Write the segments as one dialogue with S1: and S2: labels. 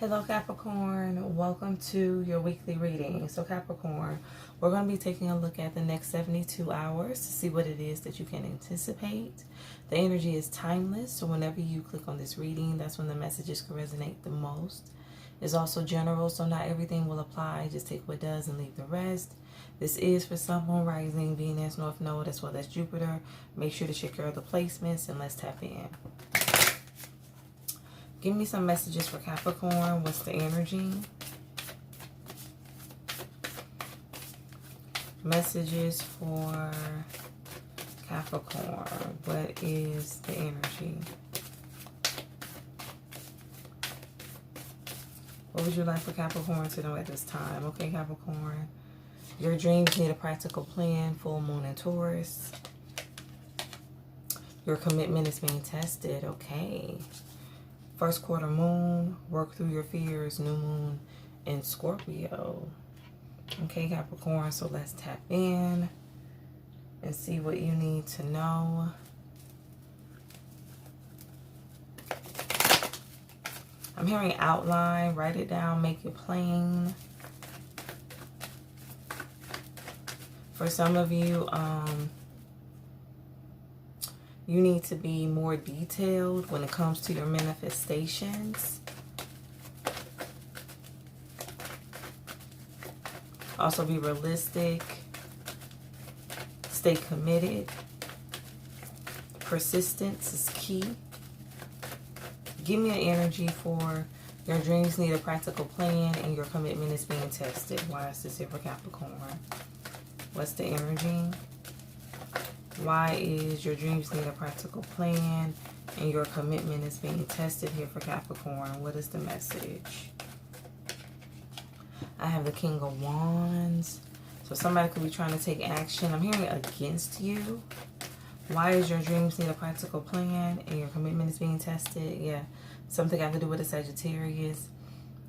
S1: Hello Capricorn, welcome to your weekly reading. So Capricorn, we're going to be taking a look at the next 72 hours to see what it is that you can anticipate. The energy is timeless, so whenever you click on this reading, that's when the messages can resonate the most. It's also general, so not everything will apply. Just take what does and leave the rest. This is for Sun, Moon, Rising, Venus, North Node, as well as Jupiter. Make sure to check your other placements and let's tap in. Give me some messages for Capricorn. What's the energy? Messages for Capricorn. What is the energy? What would you like for Capricorn to know at this time? Okay, Capricorn. Your dreams need a practical plan. Full moon in Taurus. Your commitment is being tested. Okay. First quarter moon, work through your fears, new moon in Scorpio. Okay, Capricorn, so let's tap in and see what you need to know. I'm hearing outline, write it down, make it plain. For some of you, you need to be more detailed when it comes to your manifestations. Also be realistic. Stay committed. Persistence is key. Give me an energy for your dreams need a practical plan and your commitment is being tested. Why is this here for Capricorn? What's the energy? Why is your dreams need a practical plan and your commitment is being tested here for Capricorn? What is the message? I have the King of Wands. So somebody could be trying to take action. I'm hearing against you. Why is your dreams need a practical plan and your commitment is being tested? Yeah, something got to do with a Sagittarius.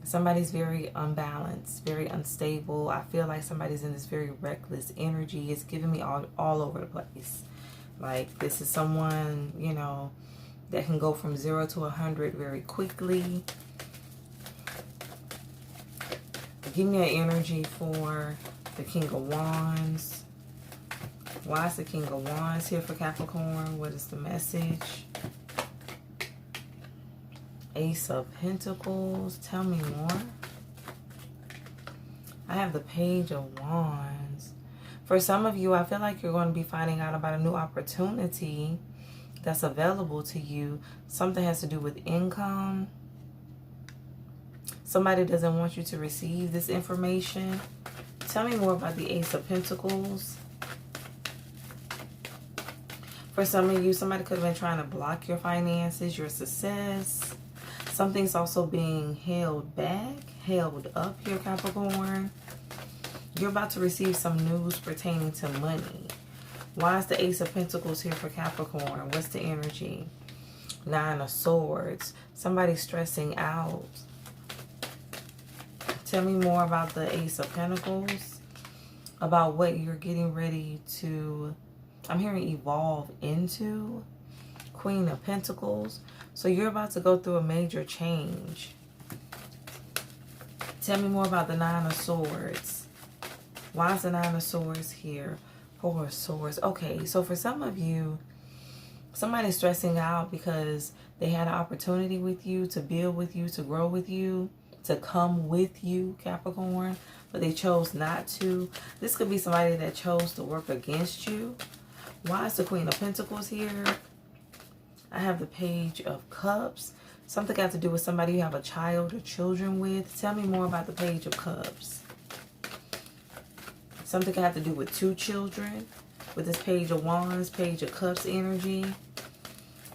S1: Somebody's very unbalanced, very unstable. I feel like somebody's in this very reckless energy. It's giving me all over the place. Like this is someone, you know, that can go from 0 to 100 very quickly. Give me an energy for the King of Wands. Why is the King of Wands here for Capricorn? What is the message? Ace of Pentacles. Tell me more. I have the Page of Wands. For some of you, I feel like you're going to be finding out about a new opportunity that's available to you. Something has to do with income. Somebody doesn't want you to receive this information. Tell me more about the Ace of Pentacles. For some of you, somebody could have been trying to block your finances, your success. Something's also being held back, held up here, Capricorn. You're about to receive some news pertaining to money. Why is the Ace of Pentacles here for Capricorn? What's the energy? Nine of Swords. Somebody's stressing out. Tell me more about the Ace of Pentacles. About what you're getting ready to, I'm hearing, evolve into. Queen of Pentacles. So you're about to go through a major change. Tell me more about the Nine of Swords. Why is the Nine of Swords here? Four of Swords. Okay, so for some of you, somebody's stressing out because they had an opportunity with you, to build with you, to grow with you, to come with you, Capricorn, but they chose not to. This could be somebody that chose to work against you. Why is the Queen of Pentacles here? I have the Page of Cups. Something got to do with somebody you have a child or children with. Tell me more about the Page of Cups. Something got to do with two children with this Page of Wands, Page of Cups energy.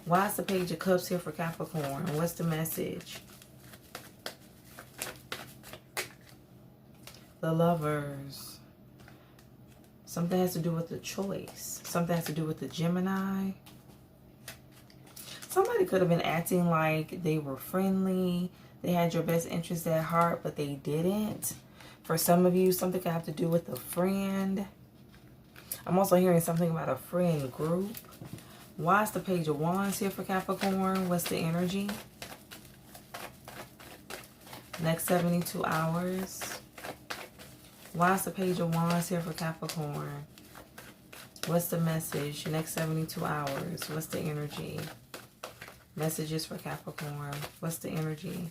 S1: Why is the Page of Cups here for Capricorn? What's the message? The Lovers. Something has to do with the choice. Something has to do with the Gemini. Somebody could have been acting like they were friendly. They had your best interest at heart, but they didn't. For some of you, something could have to do with a friend. I'm also hearing something about a friend group. Why is the Page of Wands here for Capricorn? What's the energy? Next 72 hours. Why is the Page of Wands here for Capricorn? What's the message? Next 72 hours. What's the energy? Messages for Capricorn. What's the energy?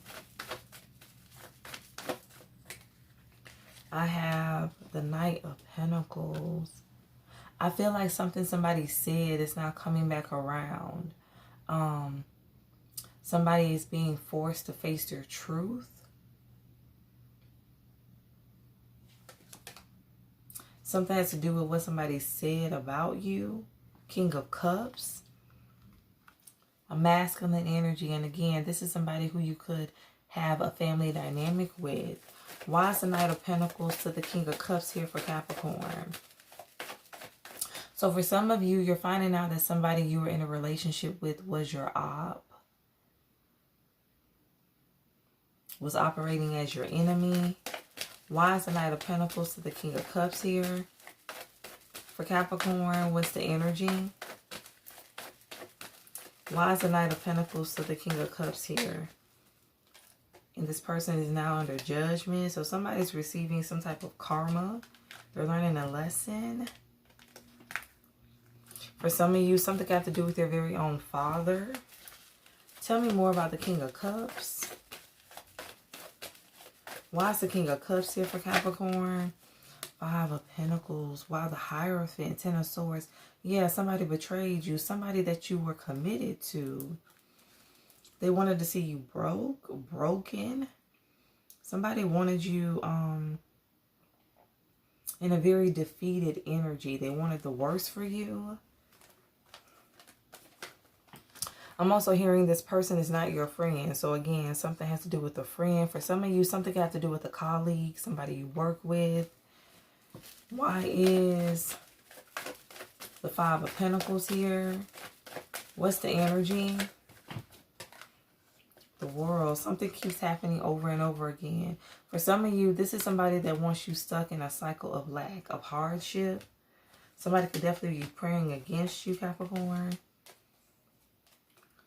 S1: I have the Knight of Pentacles. I feel like something somebody said is now coming back around. Somebody is being forced to face their truth. Something has to do with what somebody said about you. King of Cups. A masculine energy. And again, this is somebody who you could have a family dynamic with. Why is the Knight of Pentacles to the King of Cups here for Capricorn? So for some of you, you're finding out that somebody you were in a relationship with was your op. Was operating as your enemy. Why is the Knight of Pentacles to the King of Cups here for Capricorn? What's the energy? Why is the Knight of Pentacles to the King of Cups here? And this person is now under judgment. So somebody's receiving some type of karma. They're learning a lesson. For some of you, something got to do with your very own father. Tell me more about the King of Cups. Why is the King of Cups here for Capricorn? Five of Pentacles. Wow, the Hierophant. Ten of Swords. Yeah, somebody betrayed you. Somebody that you were committed to. They wanted to see you broken. Somebody wanted you in a very defeated energy. They wanted the worst for you. I'm also hearing this person is not your friend. So again, something has to do with a friend. For some of you, something got to do with a colleague, somebody you work with. Why is the Five of Pentacles here? What's the energy? The World. Something keeps happening over and over again. For some of you, this is somebody that wants you stuck in a cycle of lack, of hardship. Somebody could definitely be praying against you, Capricorn.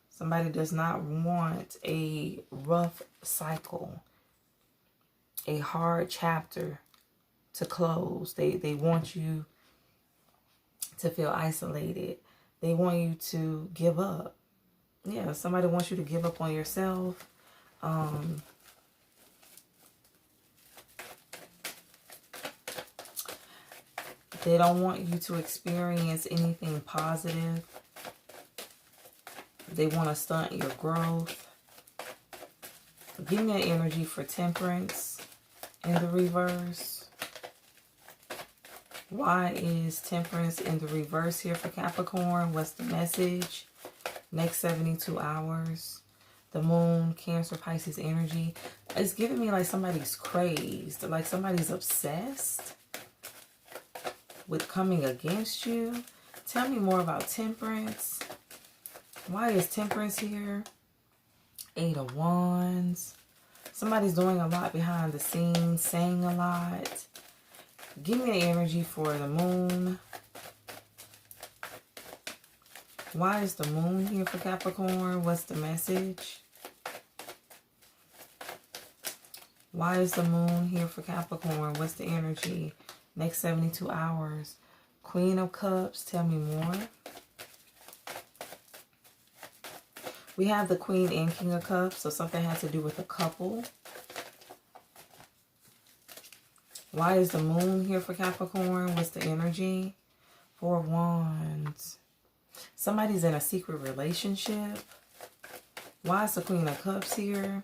S1: Somebody does not want a rough cycle, a hard chapter to close. They want you to feel isolated. They want you to give up. Yeah, somebody wants you to give up on yourself. They don't want you to experience anything positive. They want to stunt your growth. Give me an energy for Temperance in the reverse. Why is Temperance in the reverse here for Capricorn? What's the message? Next 72 hours. The Moon, Cancer, Pisces energy. It's giving me like somebody's crazed. Like somebody's obsessed with coming against you. Tell me more about Temperance. Why is Temperance here? Eight of Wands. Somebody's doing a lot behind the scenes, saying a lot. Give me an energy for the Moon. Why is the Moon here for Capricorn? What's the message? Why is the Moon here for Capricorn? What's the energy? Next 72 hours. Queen of Cups. Tell me more. We have the Queen and King of Cups, so something has to do with a couple. Why is the Moon here for Capricorn? What's the energy? Four of Wands. Somebody's in a secret relationship. Why is the Queen of Cups here?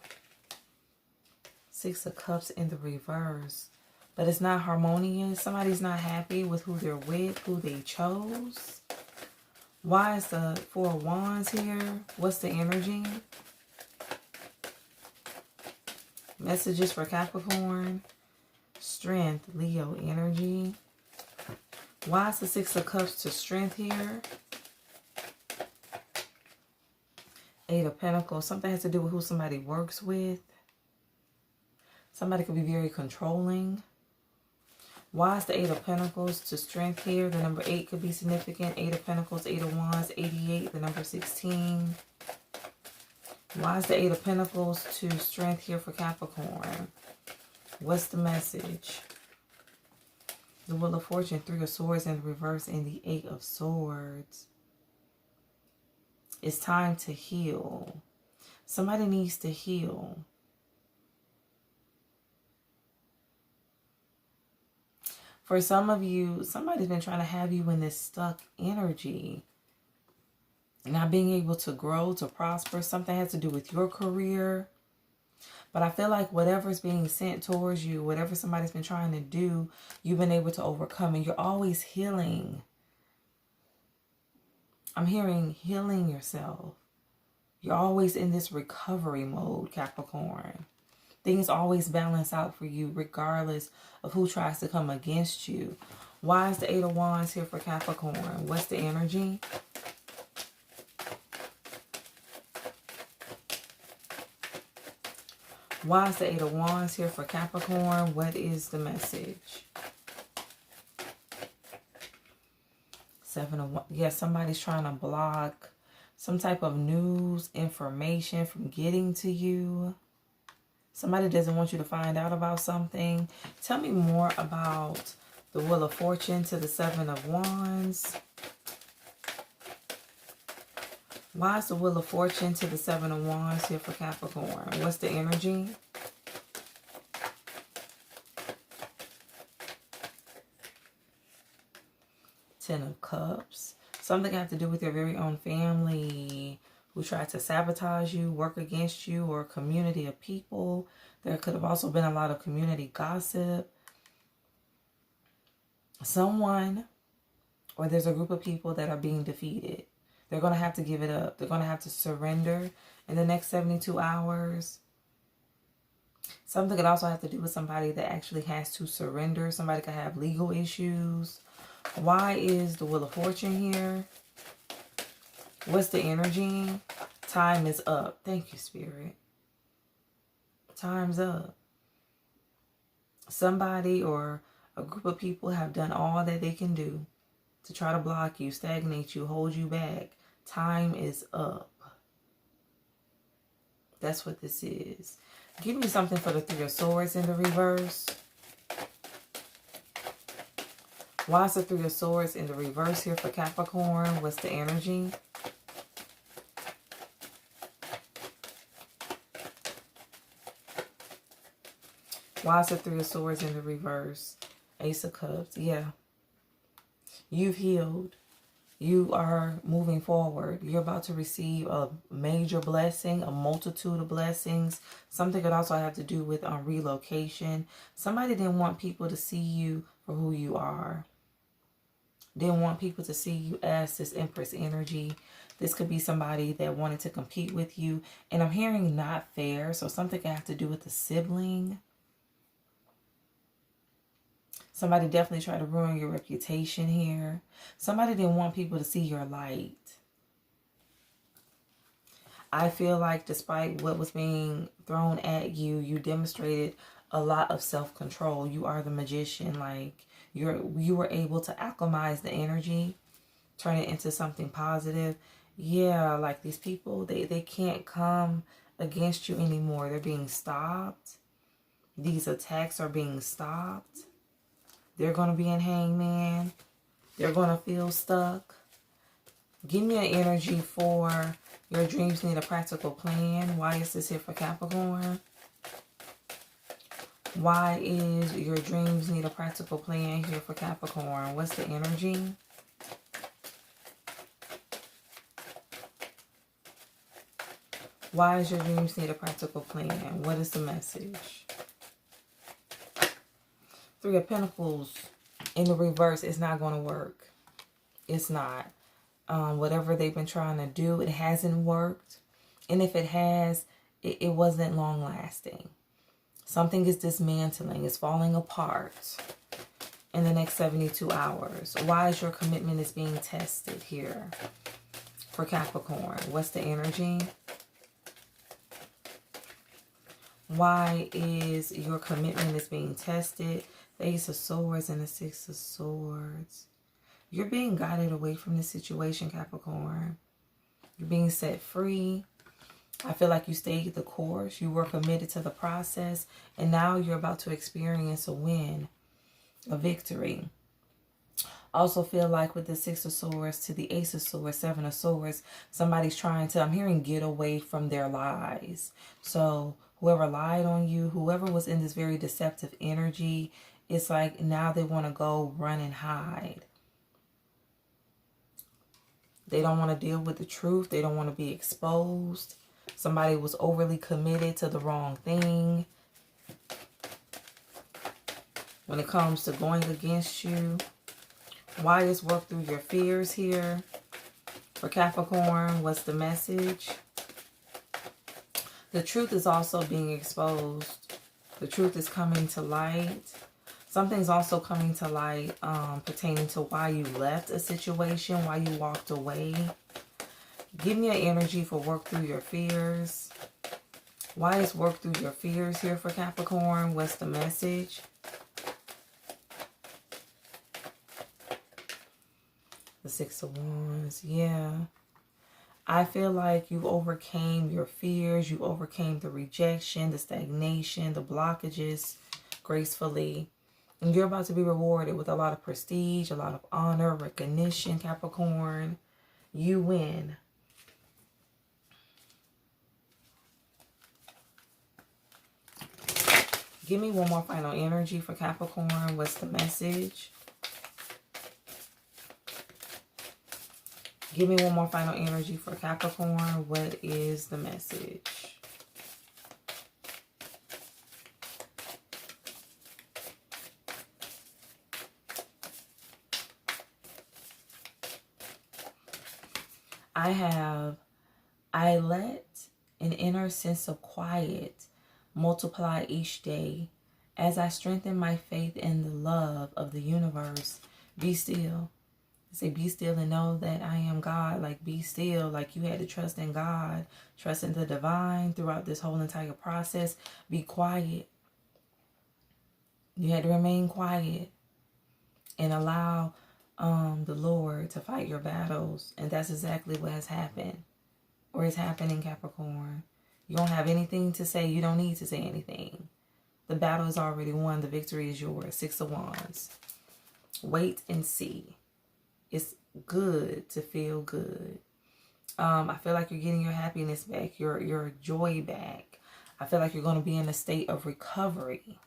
S1: Six of Cups in the reverse. But it's not harmonious. Somebody's not happy with who they're with, who they chose. Why is the Four of Wands here? What's the energy? Messages for Capricorn. Strength, Leo energy. Why is the Six of Cups to Strength here? Eight of Pentacles. Something has to do with who somebody works with. Somebody could be very controlling. Why is the Eight of Pentacles to Strength here? The number 8 could be significant. Eight of Pentacles, Eight of Wands, 88, the number 16. Why is the Eight of Pentacles to Strength here for Capricorn? What's the message? The Wheel of Fortune, Three of Swords in reverse, and the Eight of Swords. It's time to heal. Somebody needs to heal. For some of you, somebody's been trying to have you in this stuck energy. Not being able to grow, to prosper. Something has to do with your career. But I feel like whatever's being sent towards you, whatever somebody's been trying to do, you've been able to overcome. And you're always healing. I'm hearing healing yourself. You're always in this recovery mode, Capricorn. Things always balance out for you regardless of who tries to come against you. Why is the Eight of Wands here for Capricorn? What's the energy? Why is the Eight of Wands here for Capricorn? What is the message? Seven of Wands. Yes, somebody's trying to block some type of news, information from getting to you. Somebody doesn't want you to find out about something. Tell me more about the Wheel of Fortune to the Seven of Wands. Why is the Wheel of Fortune to the Seven of Wands here for Capricorn? What's the energy? Ten of Cups. Something have to do with your very own family who tried to sabotage you, work against you, or a community of people. There could have also been a lot of community gossip. Someone, or there's a group of people that are being defeated. They're going to have to give it up. They're going to have to surrender in the next 72 hours. Something could also have to do with somebody that actually has to surrender. Somebody could have legal issues. Why is the Wheel of Fortune here? What's the energy? Time is up. Thank you, Spirit. Time's up. Somebody or a group of people have done all that they can do to try to block you, stagnate you, hold you back. Time is up. That's what this is. Give me something for the Three of Swords in the reverse. Why is the Three of Swords in the reverse here for Capricorn? What's the energy? Why is the Three of Swords in the reverse? Ace of Cups. Yeah. You've healed. You are moving forward. You're about to receive a major blessing, a multitude of blessings. Something could also have to do with relocation. Somebody didn't want people to see you for who you are. Didn't want people to see you as this Empress energy. This could be somebody that wanted to compete with you. And I'm hearing not fair. So something could have to do with a sibling. Somebody definitely tried to ruin your reputation here. Somebody didn't want people to see your light. I feel like despite what was being thrown at you, you demonstrated a lot of self-control. You are the magician. Like you were able to alchemize the energy, turn it into something positive. Yeah, like these people, they can't come against you anymore. They're being stopped. These attacks are being stopped. They're going to be in Hangman. They're going to feel stuck. Give me an energy for your dreams need a practical plan. Why is this here for Capricorn? Why is your dreams need a practical plan here for Capricorn? What's the energy? Why is your dreams need a practical plan? What is the message? Three of Pentacles in the reverse is not going to work. It's not. Whatever they've been trying to do, it hasn't worked. And if it has, it wasn't long lasting. Something is dismantling. It's falling apart in the next 72 hours. Why is your commitment is being tested here for Capricorn? What's the energy? Why is your commitment is being tested? The Ace of Swords and the Six of Swords. You're being guided away from this situation, Capricorn. You're being set free. I feel like you stayed the course. You were committed to the process. And now you're about to experience a win, a victory. Also feel like with the Six of Swords to the Ace of Swords, Seven of Swords, somebody's trying to, I'm hearing, get away from their lies. So whoever lied on you, whoever was in this very deceptive energy, it's like now they want to go run and hide. They don't want to deal with the truth. They don't want to be exposed. Somebody was overly committed to the wrong thing. When it comes to going against you, why is work through your fears here? For Capricorn, what's the message? The truth is also being exposed. The truth is coming to light. Something's also coming to light pertaining to why you left a situation, why you walked away. Give me an energy for work through your fears. Why is work through your fears here for Capricorn? What's the message? The Six of Wands, yeah. I feel like you overcame your fears. You overcame the rejection, the stagnation, the blockages gracefully. And you're about to be rewarded with a lot of prestige, a lot of honor, recognition, Capricorn. You win. Give me one more final energy for Capricorn. What's the message? Give me one more final energy for Capricorn. What is the message? I let an inner sense of quiet multiply each day as I strengthen my faith in the love of the universe. Be still. Say, be still and know that I am God. Like, be still. Like, you had to trust in God, trust in the divine throughout this whole entire process. Be quiet. You had to remain quiet and allow the Lord to fight your battles. And that's exactly what has happened, or is happening, Capricorn. You don't have anything to say. You don't need to say anything. The battle is already won. The victory is yours. Six of Wands. Wait and see. It's good to feel good. I feel like you're getting your happiness back, your joy back. I feel like you're going to be in a state of recovery.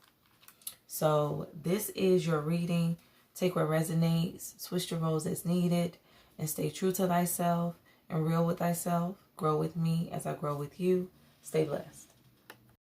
S1: So this is your reading. Take what resonates, switch the roles as needed, and stay true to thyself and real with thyself. Grow with me as I grow with you. Stay blessed.